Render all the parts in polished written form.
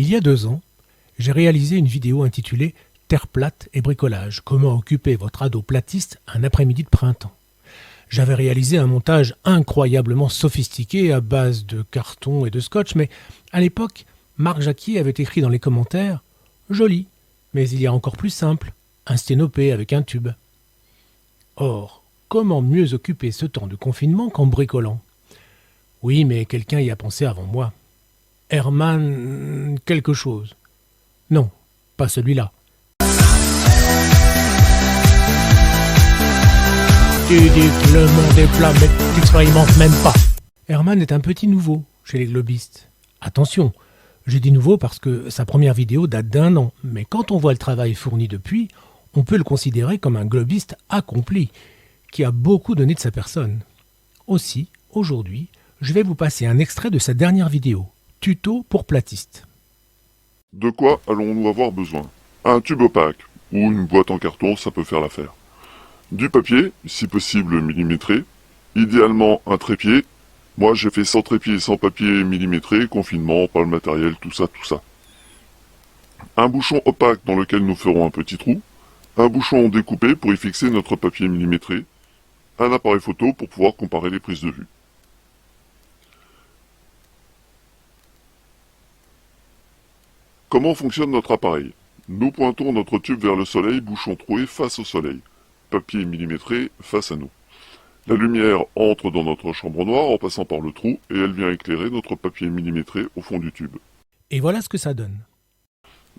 Il y a 2 ans, j'ai réalisé une vidéo intitulée « Terre plate et bricolage. Comment occuper votre ado platiste un après-midi de printemps ». J'avais réalisé un montage incroyablement sophistiqué à base de carton et de scotch, mais à l'époque, Marc Jacquier avait écrit dans les commentaires « Joli, mais il y a encore plus simple, un sténopé avec un tube ». Or, comment mieux occuper ce temps de confinement qu'en bricolant? Oui, mais quelqu'un y a pensé avant moi. Herman quelque chose. Non, pas celui-là. Tu dis que le monde est plat, mais tu n'expérimentes même pas. Herman est un petit nouveau chez les globistes. Attention, j'ai dit nouveau parce que sa première vidéo date d'1 an, mais quand on voit le travail fourni depuis, on peut le considérer comme un globiste accompli, qui a beaucoup donné de sa personne. Aussi, aujourd'hui, je vais vous passer un extrait de sa dernière vidéo, Tuto pour platistes. De quoi allons-nous avoir besoin? Un tube opaque, ou une boîte en carton, ça peut faire l'affaire. Du papier, si possible millimétré. Idéalement un trépied. Moi j'ai fait sans trépied et sans papier millimétré, confinement, pas le matériel, tout ça. Un bouchon opaque dans lequel nous ferons un petit trou. Un bouchon découpé pour y fixer notre papier millimétré. Un appareil photo pour pouvoir comparer les prises de vue. Comment fonctionne notre appareil? Nous pointons notre tube vers le soleil, bouchon troué face au soleil. Papier millimétré face à nous. La lumière entre dans notre chambre noire en passant par le trou et elle vient éclairer notre papier millimétré au fond du tube. Et voilà ce que ça donne.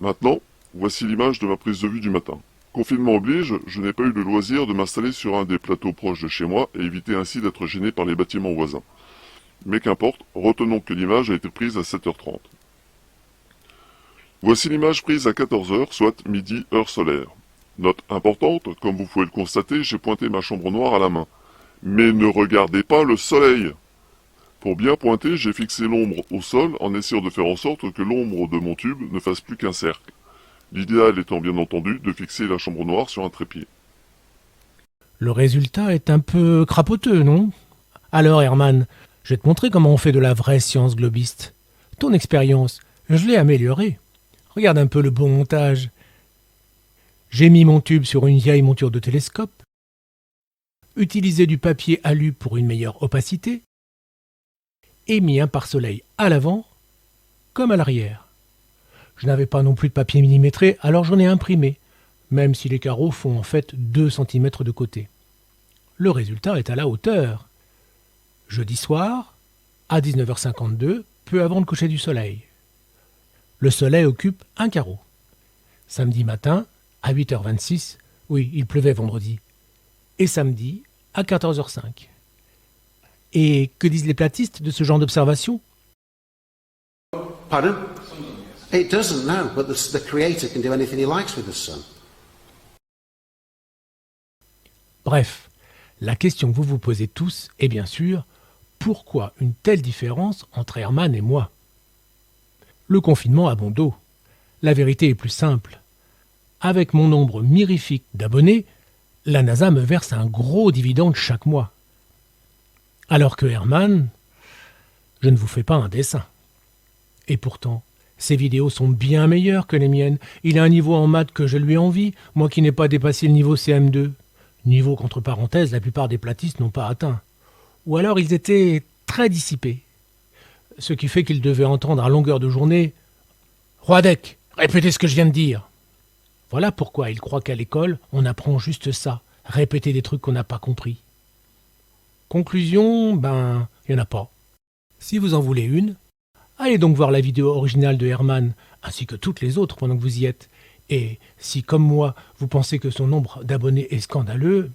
Maintenant, voici l'image de ma prise de vue du matin. Confinement oblige, je n'ai pas eu le loisir de m'installer sur un des plateaux proches de chez moi et éviter ainsi d'être gêné par les bâtiments voisins. Mais qu'importe, retenons que l'image a été prise à 7h30. Voici l'image prise à 14h, soit midi, heure solaire. Note importante, comme vous pouvez le constater, j'ai pointé ma chambre noire à la main. Mais ne regardez pas le soleil! Pour bien pointer, j'ai fixé l'ombre au sol en essayant de faire en sorte que l'ombre de mon tube ne fasse plus qu'un cercle. L'idéal étant bien entendu de fixer la chambre noire sur un trépied. Le résultat est un peu crapoteux, non? Alors Herman, je vais te montrer comment on fait de la vraie science globiste. Ton expérience, je l'ai améliorée. Regarde un peu le bon montage. J'ai mis mon tube sur une vieille monture de télescope, utilisé du papier alu pour une meilleure opacité, et mis un pare-soleil à l'avant comme à l'arrière. Je n'avais pas non plus de papier millimétré, alors j'en ai imprimé, même si les carreaux font en fait 2 cm de côté. Le résultat est à la hauteur. Jeudi soir, à 19h52, peu avant le coucher du soleil. Le soleil occupe un carreau. Samedi matin, à 8h26, oui, il pleuvait vendredi, et samedi, à 14h05. Et que disent les platistes de ce genre d'observation? Pardon? It doesn't, no, but the creator can do anything he likes with the sun. Bref, la question que vous vous posez tous est bien sûr, pourquoi une telle différence entre Herman et moi? Le confinement a bon dos. La vérité est plus simple. Avec mon nombre mirifique d'abonnés, la NASA me verse un gros dividende chaque mois. Alors que Herman, je ne vous fais pas un dessin. Et pourtant, ses vidéos sont bien meilleures que les miennes. Il a un niveau en maths que je lui envie, moi qui n'ai pas dépassé le niveau CM2. Niveau qu'entre parenthèses, la plupart des platistes n'ont pas atteint. Ou alors ils étaient très dissipés. Ce qui fait qu'ils devaient entendre à longueur de journée « Roidec, répétez ce que je viens de dire !» Voilà pourquoi ils croient qu'à l'école, on apprend juste ça, répéter des trucs qu'on n'a pas compris. Conclusion, il n'y en a pas. Si vous en voulez une, allez donc voir la vidéo originale de Herman, ainsi que toutes les autres pendant que vous y êtes. Et si, comme moi, vous pensez que son nombre d'abonnés est scandaleux,